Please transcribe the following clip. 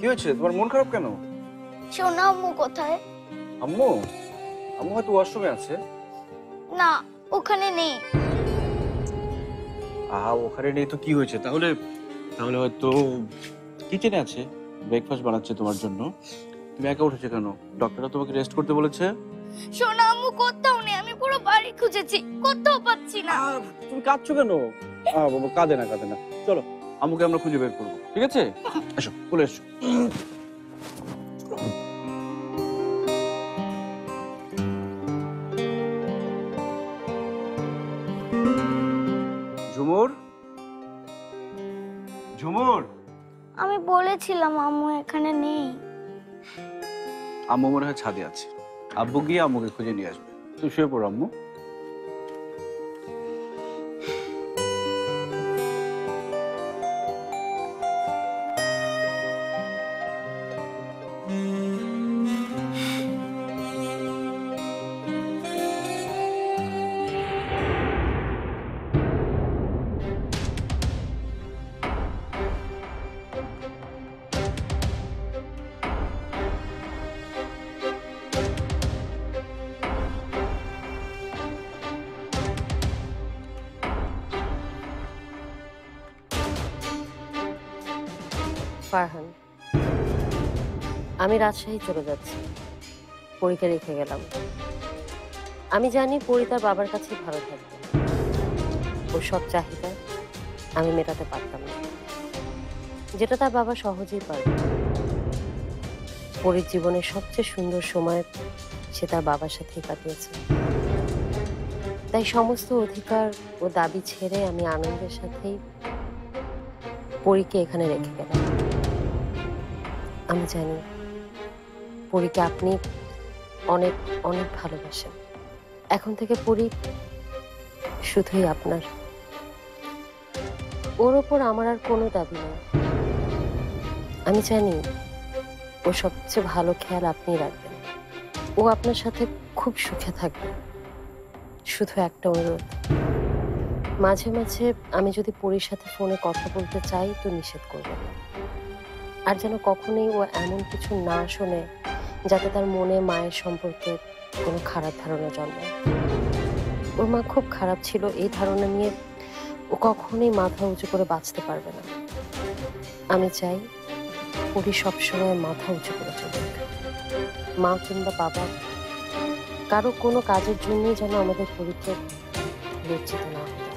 কি হয়েছে? তোমার মন খারাপ কেন? সোনা আম্মু কোথায়? আম্মু? আম্মু হয়তো ওয়াশরুমে আছে। না, ওখানে নেই। আহা, ওখানে নেই তো কি হয়েছে? তাহলে তাহলে হয়তো কিচেনে আছে, ব্রেকফাস্ট বানাচ্ছে তোমার জন্য। তুমি একা উঠেছো কেন? ডক্টররা তোমাকে রেস্ট করতে বলেছে। সোনা আম্মু কোথাও নেই, আমি পুরো বাড়ি খুঁজেছি, কোথাও পাচ্ছি না। তুমি কাঁদছো কেন? বাবা, কাঁদে না কাঁদে না। চলো, আম্মুকে আমরা খুঁজে বের করবো, ঠিক আছে? এসো, বলে এসো। ঝুমুর, ঝুমুর। আমি বলেছিলাম আম্মু এখানে নেই। আম্মু মনে হয় ছাদে আছে। আব্বু গিয়ে আম্মুকে খুঁজে নিয়ে আসবে। তুই শুয়ে পড়ো আম্মু। ফারহান, আমি রাজশাহী চলে যাচ্ছি। পরীকে রেখে গেলাম। আমি জানি পরী তার বাবার কাছেই ভালো থাকবে। ওর সব চাহিদা আমি মেটাতে পারতাম না, যেটা তার বাবা সহজেই পারবে। পরীর জীবনের সবচেয়ে সুন্দর সময় সে তার বাবার সাথেই কাটিয়েছে। তাই সমস্ত অধিকার ও দাবি ছেড়ে আমি আনন্দের সাথেই পরীকে এখানে রেখে গেলাম। আমি জানি পরীকে আপনি অনেক অনেক ভালোবাসেন। এখন থেকে পরী শুধুই আপনার। ওর ওপর আমার আর কোনো দাবি নেই। আমি জানি ও সবচেয়ে ভালো খেয়াল আপনি রাখবেন। ও আপনার সাথে খুব সুখে থাকবে। শুধু একটা অনুরোধ, মাঝে মাঝে আমি যদি পরীর সাথে ফোনে কথা বলতে চাই তো নিষেধ করবেন না। আর যেন কখনোই ও এমন কিছু না শোনে যাতে তার মনে মায়ের সম্পর্কে কোনো খারাপ ধারণা জন্মায়। ওর মা খুব খারাপ ছিল, এই ধারণা নিয়ে ও কখনোই মাথা উঁচু করে বাঁচতে পারবে না। আমি চাই পরী সবসময় মাথা উঁচু করে চলুক। মা কিংবা বাবা কারো কোনো কাজের জন্যই যেন আমাদের পরীকে লজ্জিত না হতে হয়।